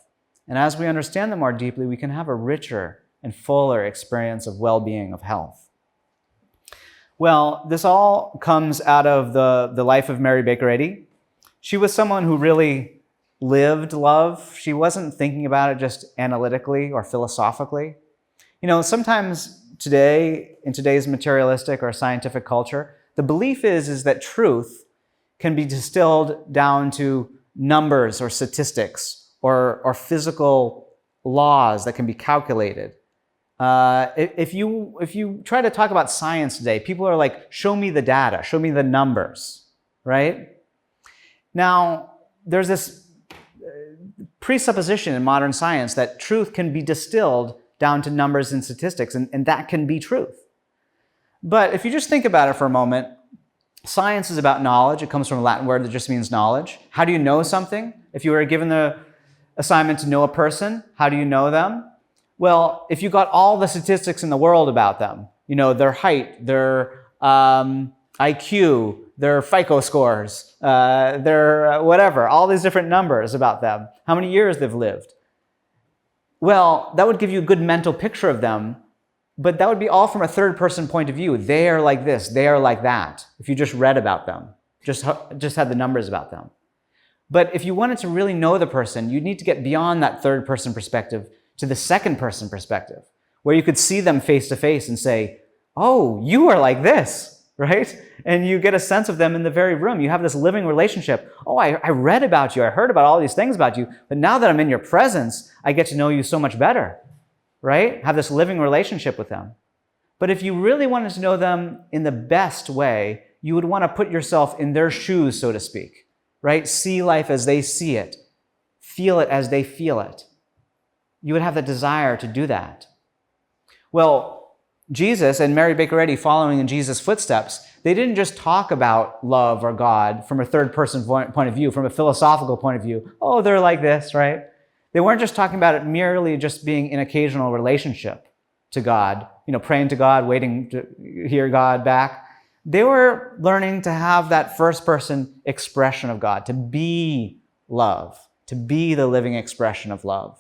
And as we understand them more deeply, we can have a richer and fuller experience of well-being, of health. Well, this all comes out of the life of Mary Baker Eddy. She was someone who really lived love. She wasn't thinking about it just analytically or philosophically. Sometimes today, in today's materialistic or scientific culture, the belief is that truth can be distilled down to numbers or statistics or physical laws that can be calculated. If you try to talk about science today, people are like, show me the data, show me the numbers, right? Now, there's this presupposition in modern science that truth can be distilled down to numbers and statistics, and that can be truth. But if you just think about it for a moment, science is about knowledge. It comes from a Latin word that just means knowledge. How do you know something? If you were given the assignment to know a person, how do you know them? Well, if you got all the statistics in the world about them, their height, their IQ, their FICO scores, their whatever, all these different numbers about them, how many years they've lived. Well, that would give you a good mental picture of them, but that would be all from a third-person point of view. They are like this, they are like that, if you just read about them, just had the numbers about them. But if you wanted to really know the person, you'd need to get beyond that third-person perspective to the second-person perspective, where you could see them face to face and say, oh, you are like this, right? And you get a sense of them in the very room. You have this living relationship. Oh, I read about you. I heard about all these things about you. But now that I'm in your presence, I get to know you so much better, right? Have this living relationship with them. But if you really wanted to know them in the best way, you would want to put yourself in their shoes, so to speak, right? See life as they see it. Feel it as they feel it. You would have the desire to do that. Well, Jesus and Mary Baker Eddy, following in Jesus' footsteps, they didn't just talk about love or God from a third-person point of view, from a philosophical point of view. Oh, they're like this, right? They weren't just talking about it merely just being an occasional relationship to God, praying to God, waiting to hear God back. They were learning to have that first-person expression of God, to be love, to be the living expression of love.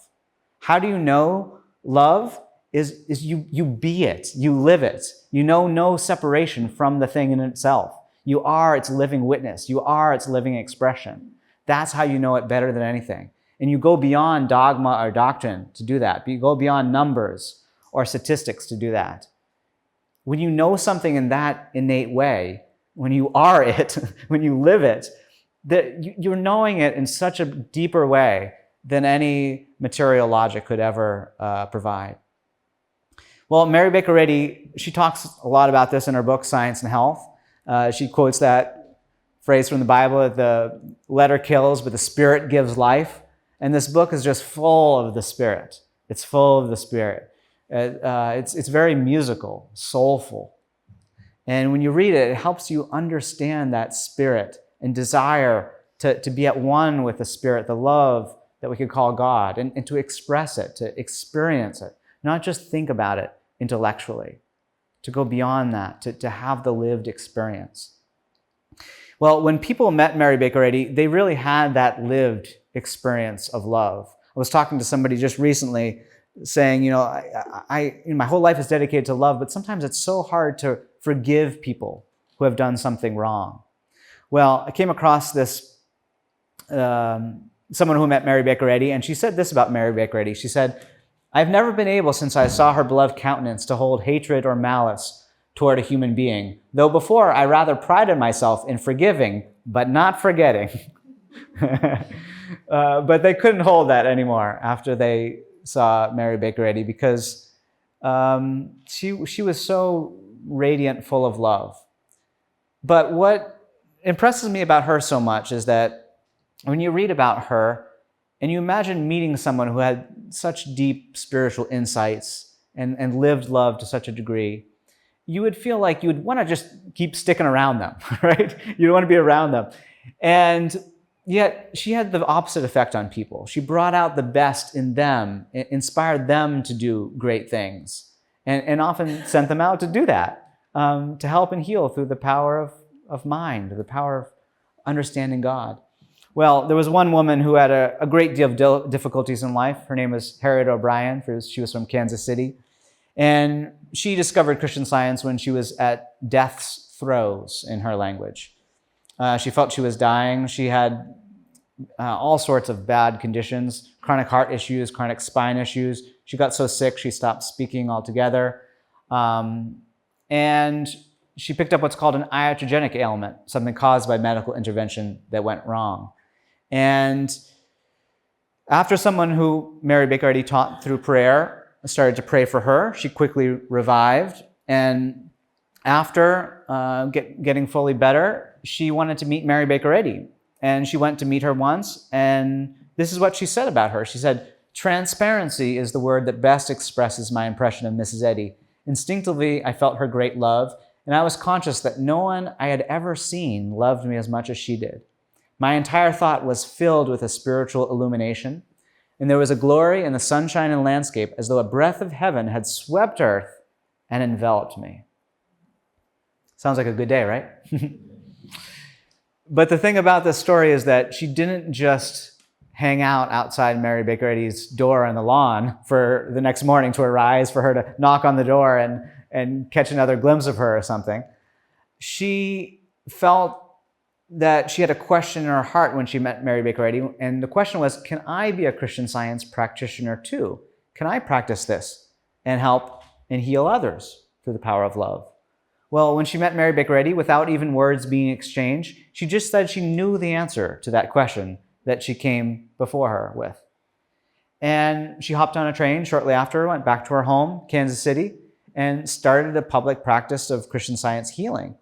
How do you know love? Is you be it, you live it. You know no separation from the thing in itself. You are its living witness. You are its living expression. That's how you know it better than anything. And you go beyond dogma or doctrine to do that. You go beyond numbers or statistics to do that. When you know something in that innate way, when you are it, when you live it, you're knowing it in such a deeper way than any material logic could ever provide. Well, Mary Baker Eddy, she talks a lot about this in her book, Science and Health. She quotes that phrase from the Bible that the letter kills, but the Spirit gives life. And this book is just full of the Spirit. It's full of the Spirit. It's very musical, soulful. And when you read it, it helps you understand that Spirit and desire to be at one with the Spirit, the love that we could call God, and to express it, to experience it, not just think about it intellectually, to go beyond that, to have the lived experience. Well, when people met Mary Baker Eddy, they really had that lived experience of love. I was talking to somebody just recently saying, my whole life is dedicated to love, but sometimes it's so hard to forgive people who have done something wrong. Well, I came across this, someone who met Mary Baker Eddy, and she said this about Mary Baker Eddy. She said, "I've never been able, since I saw her beloved countenance, to hold hatred or malice toward a human being, though before I rather prided myself in forgiving, but not forgetting." But they couldn't hold that anymore after they saw Mary Baker Eddy, because she was so radiant, full of love. But what impresses me about her so much is that when you read about her and you imagine meeting someone who had such deep spiritual insights and lived love to such a degree, you would feel like you would want to just keep sticking around them, right? You'd want to be around them. And yet she had the opposite effect on people. She brought out the best in them, inspired them to do great things, and often sent them out to do that, to help and heal through the power of mind, the power of understanding God. Well, there was one woman who had a great deal of difficulties in life. Her name was Harriet O'Brien. She was from Kansas City. And she discovered Christian Science when she was at death's throes, in her language. She felt she was dying. She had all sorts of bad conditions, chronic heart issues, chronic spine issues. She got so sick she stopped speaking altogether. And she picked up what's called an iatrogenic ailment, something caused by medical intervention that went wrong. And after someone who Mary Baker Eddy taught through prayer started to pray for her, she quickly revived. And after getting fully better, she wanted to meet Mary Baker Eddy. And she went to meet her once, and this is what she said about her. She said, "Transparency is the word that best expresses my impression of Mrs. Eddy. Instinctively, I felt her great love, and I was conscious that no one I had ever seen loved me as much as she did. My entire thought was filled with a spiritual illumination, and there was a glory in the sunshine and landscape as though a breath of heaven had swept earth and enveloped me." Sounds like a good day, right? But the thing about this story is that she didn't just hang out outside Mary Baker Eddy's door on the lawn for the next morning to arise, for her to knock on the door and catch another glimpse of her or something. She felt that she had a question in her heart when she met Mary Baker Eddy, and the question was, can I be a Christian Science practitioner too? Can I practice this and help and heal others through the power of love? Well, when she met Mary Baker Eddy, without even words being exchanged, she just said she knew the answer to that question that she came before her with. And she hopped on a train shortly after, went back to her home, Kansas City, and started a public practice of Christian Science healing.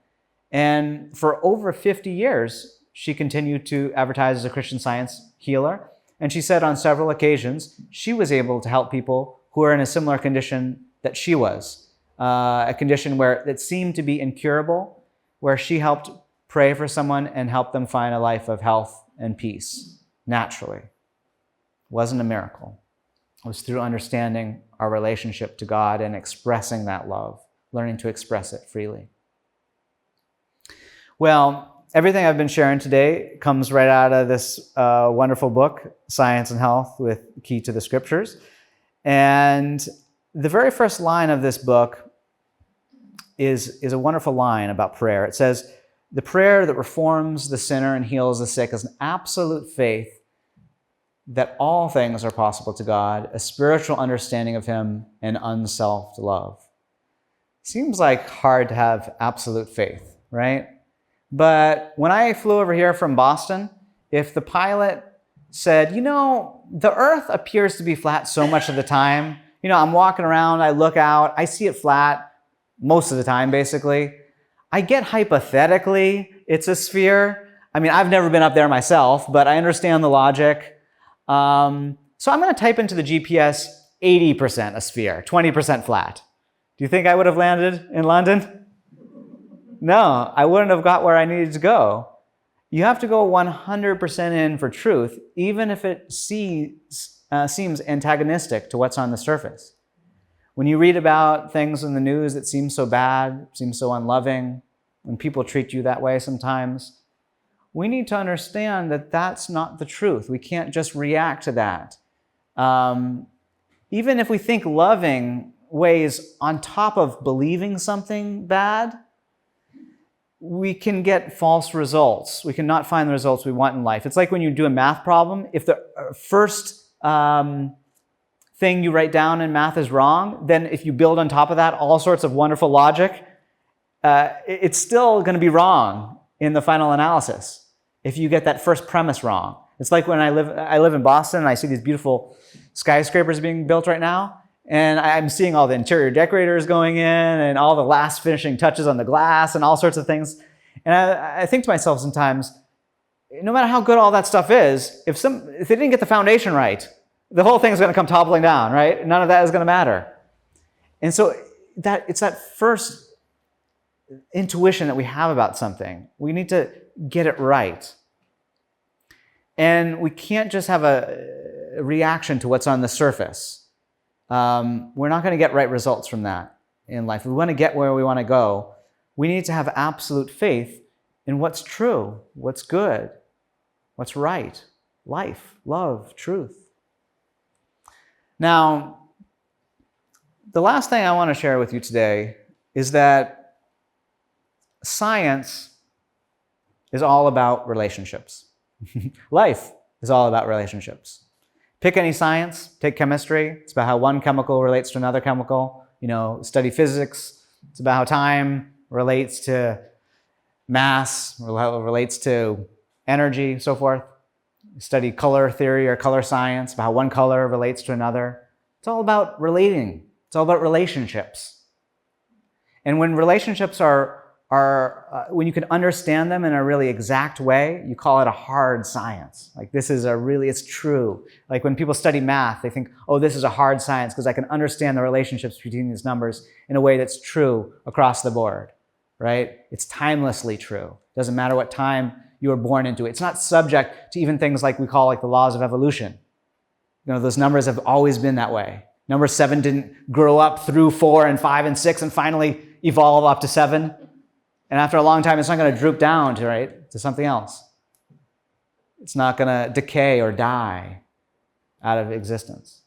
And for over 50 years, she continued to advertise as a Christian Science healer. And she said on several occasions, she was able to help people who are in a similar condition that she was. A condition where it seemed to be incurable, where she helped pray for someone and help them find a life of health and peace naturally. It wasn't a miracle. It was through understanding our relationship to God and expressing that love, learning to express it freely. Well, everything I've been sharing today comes right out of this wonderful book, Science and Health with Key to the Scriptures. And the very first line of this book is a wonderful line about prayer. It says, "The prayer that reforms the sinner and heals the sick is an absolute faith that all things are possible to God, a spiritual understanding of Him, and unselfed love." Seems like hard to have absolute faith, right? But when I flew over here from Boston, if the pilot said, the earth appears to be flat so much of the time, I'm walking around, I look out, I see it flat most of the time, basically. I get hypothetically it's a sphere. I mean, I've never been up there myself, but I understand the logic. So I'm going to type into the GPS 80% a sphere, 20% flat. Do you think I would have landed in London? No, I wouldn't have got where I needed to go. You have to go 100% in for truth, even if it seems antagonistic to what's on the surface. When you read about things in the news that seem so bad, seem so unloving, when people treat you that way sometimes, we need to understand that that's not the truth. We can't just react to that. Even if we think loving ways on top of believing something bad, we can get false results. We cannot find the results we want in life. It's like when you do a math problem. If the first thing you write down in math is wrong, then if you build on top of that all sorts of wonderful logic, it's still going to be wrong in the final analysis if you get that first premise wrong. It's like when I live in Boston and I see these beautiful skyscrapers being built right now, and I'm seeing all the interior decorators going in and all the last finishing touches on the glass and all sorts of things. And I think to myself sometimes, no matter how good all that stuff is, if they didn't get the foundation right, the whole thing is going to come toppling down, right? None of that is going to matter. And so it's that first intuition that we have about something. We need to get it right. And we can't just have a reaction to what's on the surface. We're not going to get right results from that in life. If we want to get where we want to go, we need to have absolute faith in what's true, what's good, what's right, life, love, truth. Now, the last thing I want to share with you today is that science is all about relationships. Life is all about relationships. Pick any science, take chemistry. It's about how one chemical relates to another chemical. Study physics. It's about how time relates to mass, or how it relates to energy, so forth. Study color theory or color science, about how one color relates to another. It's all about relating. It's all about relationships. And when relationships when you can understand them in a really exact way, you call it a hard science. Like it's true. Like when people study math, they think, oh, this is a hard science because I can understand the relationships between these numbers in a way that's true across the board, right? It's timelessly true. It doesn't matter what time you were born into. It's not subject to even things like we call like the laws of evolution. Those numbers have always been that way. Number 7 didn't grow up through 4 and 5 and 6 and finally evolve up to 7. And after a long time, it's not going to droop down to something else. It's not going to decay or die out of existence.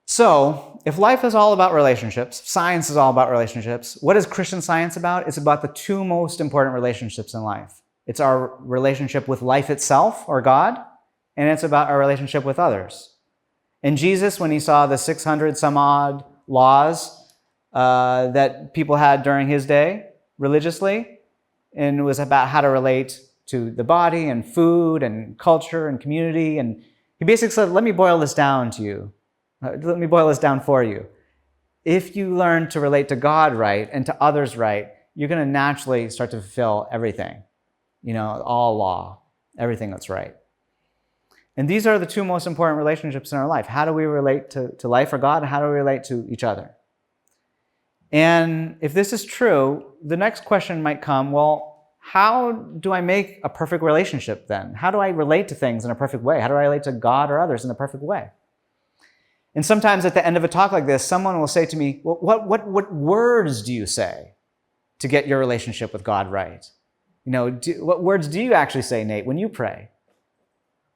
So, if life is all about relationships, science is all about relationships, what is Christian Science about? It's about the two most important relationships in life. It's our relationship with life itself, or God, and it's about our relationship with others. And Jesus, when he saw the 600 some odd laws that people had during his day religiously, and it was about how to relate to the body and food and culture and community. And he basically said, let me boil this down to you. Let me boil this down for you. If you learn to relate to God right and to others right, you're going to naturally start to fulfill everything. All law, everything that's right. And these are the two most important relationships in our life. How do we relate to life or God? And how do we relate to each other? And if this is true, the next question might come, well, how do I make a perfect relationship then? How do I relate to things in a perfect way? How do I relate to God or others in a perfect way? And sometimes at the end of a talk like this, someone will say to me, well, what words do you say to get your relationship with God right? What words do you actually say, Nate, when you pray?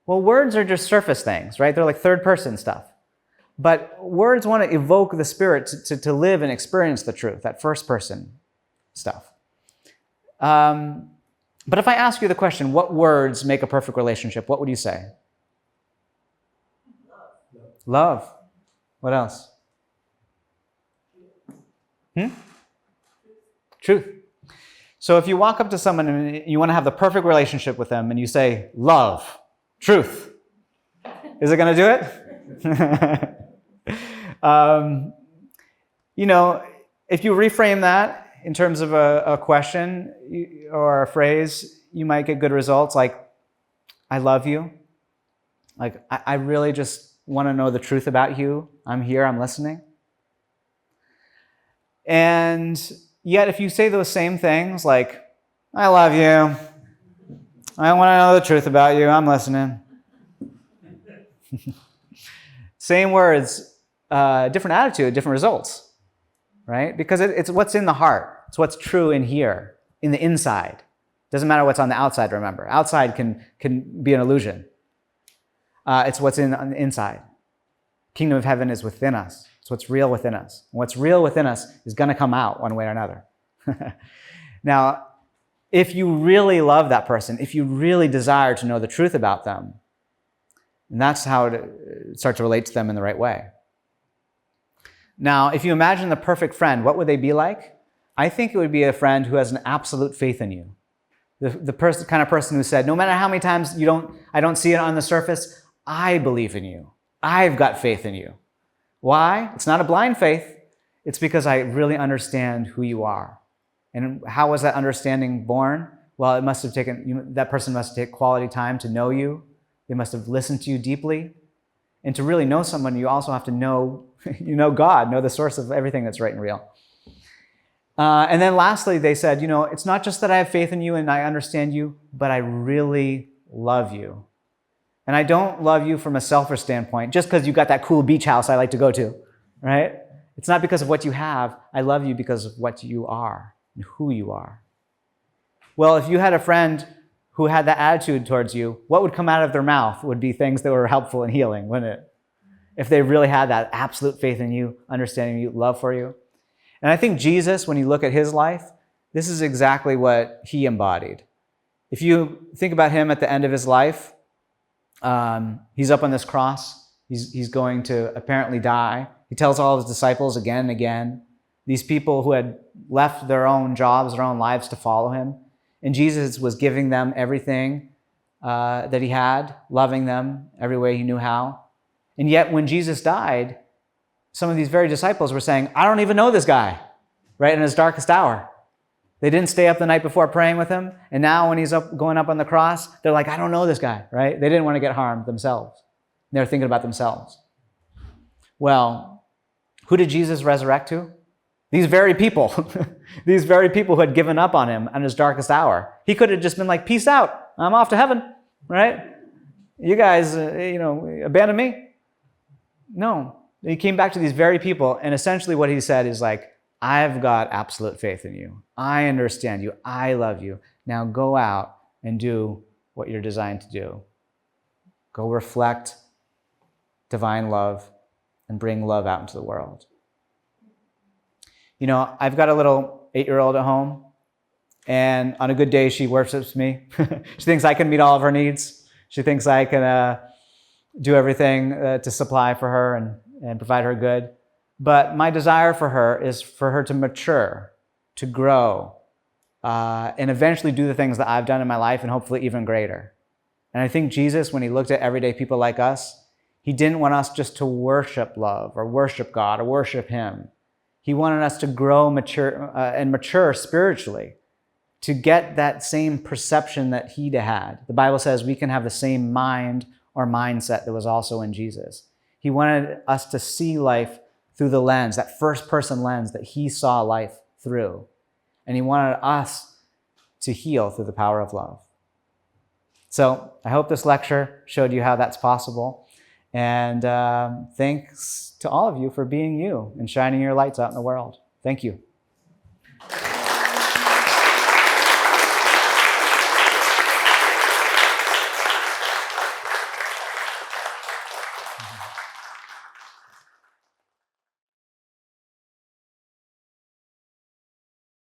Well, words are just surface things, right? They're like third person stuff. But words want to evoke the Spirit to live and experience the truth, that first person stuff. But if I ask you the question, what words make a perfect relationship, what would you say? Love. What else? Truth. So if you walk up to someone and you want to have the perfect relationship with them and you say, love, truth, is it going to do it? If you reframe that in terms of a question or a phrase, you might get good results like, I love you. Like, I really just want to know the truth about you. I'm here, I'm listening. And yet, if you say those same things like, I love you, I want to know the truth about you, I'm listening. Same words, different attitude, different results, right? Because it's what's in the heart. It's what's true in here, in the inside. Doesn't matter what's on the outside, remember. Outside can be an illusion. It's what's on the inside. Kingdom of heaven is within us. It's what's real within us. And what's real within us is going to come out one way or another. Now, if you really love that person, if you really desire to know the truth about them, and that's how to start to relate to them in the right way. Now, if you imagine the perfect friend, what would they be like? I think it would be a friend who has an absolute faith in you. The kind of person who said, no matter how many times I don't see it on the surface, I believe in you. I've got faith in you. Why? It's not a blind faith. It's because I really understand who you are. And how was that understanding born? Well, it must have taken, that person must take quality time to know you. They must have listened to you deeply. And to really know someone, you also have to know, God, know the source of everything that's right and real. And then lastly, they said, it's not just that I have faith in you and I understand you, but I really love you. And I don't love you from a selfish standpoint, just because you got that cool beach house I like to go to, right? It's not because of what you have. I love you because of what you are and who you are. Well, if you had a friend who had that attitude towards you, what would come out of their mouth would be things that were helpful and healing, wouldn't it? If they really had that absolute faith in you, understanding you, love for you. And I think Jesus, when you look at his life, this is exactly what he embodied. If you think about him at the end of his life, he's up on this cross. He's going to apparently die. He tells all of his disciples again and again, these people who had left their own jobs, their own lives to follow him. And Jesus was giving them everything that he had, loving them every way he knew how. And yet when Jesus died, some of these very disciples were saying, I don't even know this guy, right, in his darkest hour. They didn't stay up the night before praying with him. And now when he's going up on the cross, they're like, I don't know this guy, right? They didn't want to get harmed themselves. They were thinking about themselves. Well, who did Jesus resurrect to? These very people. These very people who had given up on him on his darkest hour. He could have just been like, peace out. I'm off to heaven, right? You guys, abandon me. No. He came back to these very people, and essentially what he said is like, I've got absolute faith in you. I understand you. I love you. Now go out and do what you're designed to do. Go reflect divine love and bring love out into the world. I've got a little 8-year-old at home, and on a good day, she worships me. She thinks I can meet all of her needs. She thinks I can do everything to supply for her and provide her good. But my desire for her is for her to mature, to grow, and eventually do the things that I've done in my life and hopefully even greater. And I think Jesus, when he looked at everyday people like us, he didn't want us just to worship love or worship God or worship him. He wanted us to grow mature spiritually, to get that same perception that he had. The Bible says we can have the same mind or mindset that was also in Jesus. He wanted us to see life through the lens, that first-person lens that he saw life through. And he wanted us to heal through the power of love. So I hope this lecture showed you how that's possible. And thanks to all of you for being you and shining your lights out in the world. Thank you.